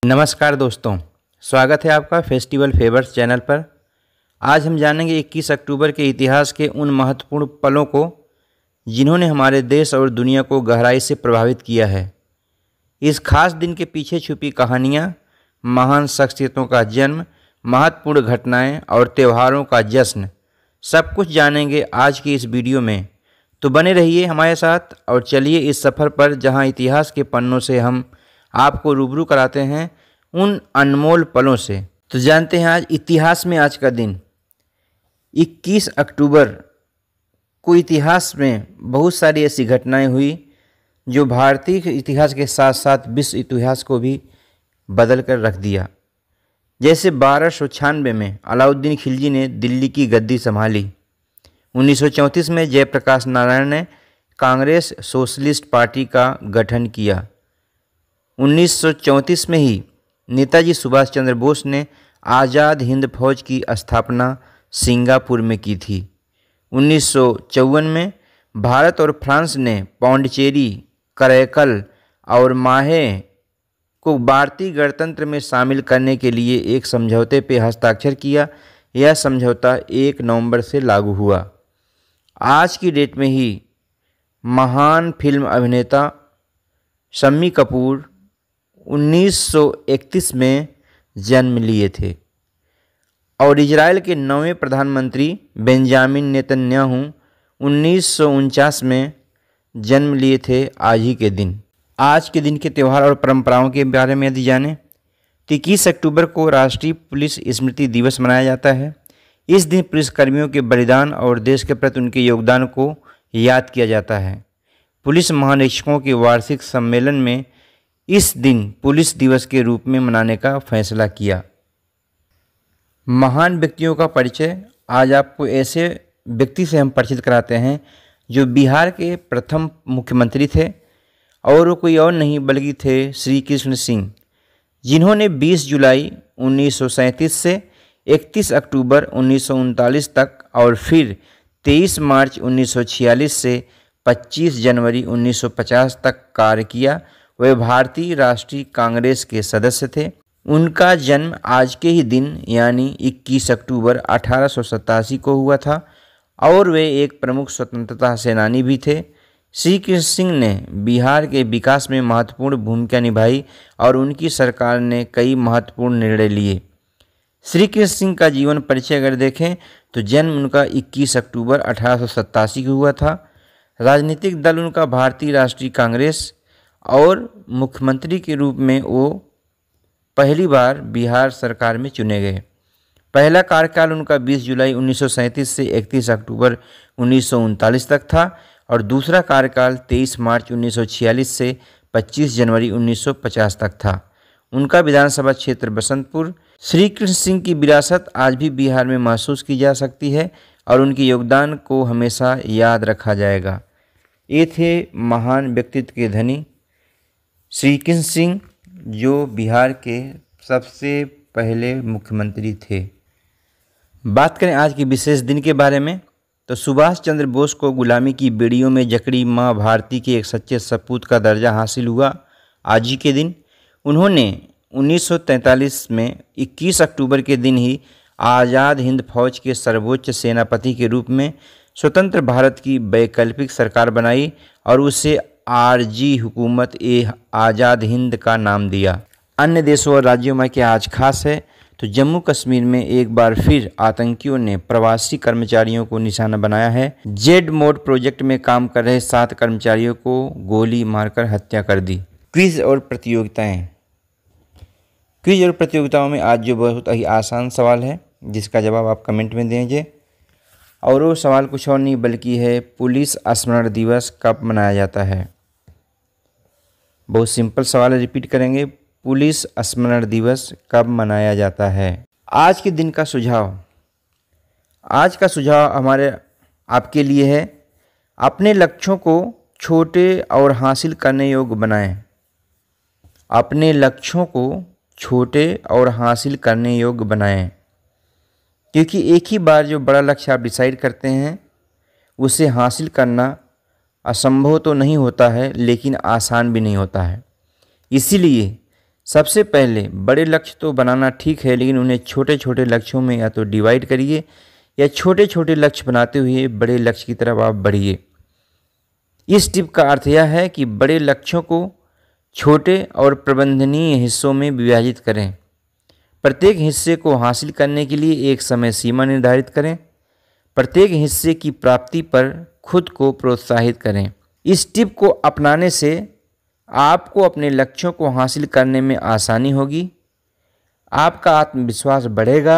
नमस्कार दोस्तों, स्वागत है आपका फेस्टिवल फेवर्स चैनल पर। आज हम जानेंगे 21 अक्टूबर के इतिहास के उन महत्वपूर्ण पलों को जिन्होंने हमारे देश और दुनिया को गहराई से प्रभावित किया है। इस खास दिन के पीछे छुपी कहानियाँ, महान शख्सियतों का जन्म, महत्वपूर्ण घटनाएं और त्योहारों का जश्न, सब कुछ जानेंगे आज की इस वीडियो में। तो बने रहिए हमारे साथ और चलिए इस सफ़र पर जहां इतिहास के पन्नों से हम आपको रूबरू कराते हैं उन अनमोल पलों से। तो जानते हैं आज इतिहास में आज का दिन 21 अक्टूबर को इतिहास में बहुत सारी ऐसी घटनाएं हुई जो भारतीय इतिहास के साथ साथ विश्व इतिहास को भी बदल कर रख दिया। जैसे 1296 में अलाउद्दीन खिलजी ने दिल्ली की गद्दी संभाली। 1934 में जयप्रकाश नारायण ने कांग्रेस सोशलिस्ट पार्टी का गठन किया। 1934 में ही नेताजी सुभाष चंद्र बोस ने आज़ाद हिंद फौज की स्थापना सिंगापुर में की थी। 1954 में भारत और फ्रांस ने पौंडीचेरी, करैकल और माहे को भारतीय गणतंत्र में शामिल करने के लिए एक समझौते पर हस्ताक्षर किया। यह समझौता 1 नवंबर से लागू हुआ। आज की डेट में ही महान फिल्म अभिनेता शम्मी कपूर 1931 में जन्म लिए थे और इजराइल के 9वें प्रधानमंत्री बेंजामिन नेतन्याहू 1949 में जन्म लिए थे आज ही के दिन। आज के दिन के त्यौहार और परंपराओं के बारे में यदि जानें तो 21 अक्टूबर को राष्ट्रीय पुलिस स्मृति दिवस मनाया जाता है। इस दिन पुलिसकर्मियों के बलिदान और देश के प्रति उनके योगदान को याद किया जाता है। पुलिस महानिरीक्षकों के वार्षिक सम्मेलन में इस दिन पुलिस दिवस के रूप में मनाने का फैसला किया। महान व्यक्तियों का परिचय। आज आपको ऐसे व्यक्ति से हम परिचित कराते हैं जो बिहार के प्रथम मुख्यमंत्री थे और वो कोई और नहीं बल्कि थे श्री कृष्ण सिंह, जिन्होंने 20 जुलाई 1937 से 31 अक्टूबर 1939 तक और फिर 23 मार्च 1946 से 25 जनवरी 1950 तक कार्य किया। वे भारतीय राष्ट्रीय कांग्रेस के सदस्य थे। उनका जन्म आज के ही दिन यानी 21 अक्टूबर 1887 को हुआ था और वे एक प्रमुख स्वतंत्रता सेनानी भी थे। श्री कृष्ण सिंह ने बिहार के विकास में महत्वपूर्ण भूमिका निभाई और उनकी सरकार ने कई महत्वपूर्ण निर्णय लिए। श्री कृष्ण सिंह का जीवन परिचय अगर देखें तो जन्म उनका 21 अक्टूबर 1887 को हुआ था। राजनीतिक दल उनका भारतीय राष्ट्रीय कांग्रेस और मुख्यमंत्री के रूप में वो पहली बार बिहार सरकार में चुने गए। पहला कार्यकाल उनका 20 जुलाई 1937 से 31 अक्टूबर 1939 तक था और दूसरा कार्यकाल 23 मार्च 1946 से 25 जनवरी 1950 तक था। उनका विधानसभा क्षेत्र बसंतपुर। श्री कृष्ण सिंह की विरासत आज भी बिहार में महसूस की जा सकती है और उनके योगदान को हमेशा याद रखा जाएगा। ये थे महान व्यक्तित्व के धनी श्री कृष्ण सिंह, जो बिहार के सबसे पहले मुख्यमंत्री थे। बात करें आज के विशेष दिन के बारे में तो सुभाष चंद्र बोस को गुलामी की बेड़ियों में जकड़ी माँ भारती के एक सच्चे सपूत का दर्जा हासिल हुआ आज ही के दिन। उन्होंने 1943 में 21 अक्टूबर के दिन ही आज़ाद हिंद फौज के सर्वोच्च सेनापति के रूप में स्वतंत्र भारत की वैकल्पिक सरकार बनाई और उसे आरजी हुकूमत ए आज़ाद हिंद का नाम दिया। अन्य देशों और राज्यों में क्या आज खास है तो जम्मू कश्मीर में एक बार फिर आतंकियों ने प्रवासी कर्मचारियों को निशाना बनाया है। जेड मोड प्रोजेक्ट में काम कर रहे 7 कर्मचारियों को गोली मारकर हत्या कर दी। क्विज और प्रतियोगिताएं। क्विज और प्रतियोगिताओं में आज जो बहुत ही आसान सवाल है जिसका जवाब आप कमेंट में दीजिए और वो सवाल कुछ और नहीं बल्कि है पुलिस स्मरण दिवस कब मनाया जाता है। बहुत सिंपल सवाल है, रिपीट करेंगे। पुलिस स्मरण दिवस कब मनाया जाता है। आज के दिन का सुझाव। आज का सुझाव हमारे आपके लिए है, अपने लक्ष्यों को छोटे और हासिल करने योग्य बनाएं। अपने लक्ष्यों को छोटे और हासिल करने योग्य बनाएं, क्योंकि एक ही बार जो बड़ा लक्ष्य आप डिसाइड करते हैं उसे हासिल करना असंभव तो नहीं होता है लेकिन आसान भी नहीं होता है। इसीलिए सबसे पहले बड़े लक्ष्य तो बनाना ठीक है, लेकिन उन्हें छोटे छोटे लक्ष्यों में या तो डिवाइड करिए या छोटे छोटे लक्ष्य बनाते हुए बड़े लक्ष्य की तरफ आप बढ़िए। इस टिप का अर्थ यह है कि बड़े लक्ष्यों को छोटे और प्रबंधनीय हिस्सों में विभाजित करें। प्रत्येक हिस्से को हासिल करने के लिए एक समय सीमा निर्धारित करें। प्रत्येक हिस्से की प्राप्ति पर खुद को प्रोत्साहित करें। इस टिप को अपनाने से आपको अपने लक्ष्यों को हासिल करने में आसानी होगी, आपका आत्मविश्वास बढ़ेगा,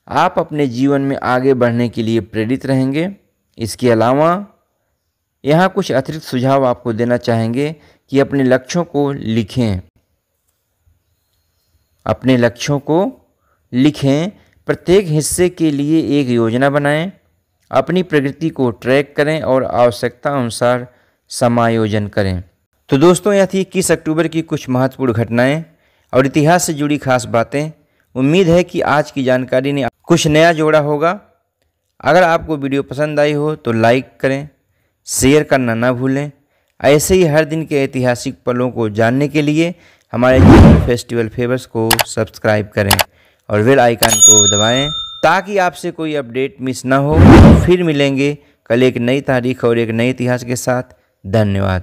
आप अपने जीवन में आगे बढ़ने के लिए प्रेरित रहेंगे। इसके अलावा यहाँ कुछ अतिरिक्त सुझाव आपको देना चाहेंगे कि अपने लक्ष्यों को लिखें। अपने लक्ष्यों को लिखें, प्रत्येक हिस्से के लिए एक योजना बनाएं, अपनी प्रगति को ट्रैक करें और आवश्यकता अनुसार समायोजन करें। तो दोस्तों, यह थी 21 अक्टूबर की कुछ महत्वपूर्ण घटनाएं और इतिहास से जुड़ी खास बातें। उम्मीद है कि आज की जानकारी ने कुछ नया जोड़ा होगा। अगर आपको वीडियो पसंद आई हो तो लाइक करें, शेयर करना ना भूलें। ऐसे ही हर दिन के ऐतिहासिक पलों को जानने के लिए हमारे चैनल फेस्टिवल फेवर्स को सब्सक्राइब करें और बेल आइकन को दबाएं ताकि आपसे कोई अपडेट मिस ना हो। फिर मिलेंगे कल एक नई तारीख और एक नए इतिहास के साथ। धन्यवाद।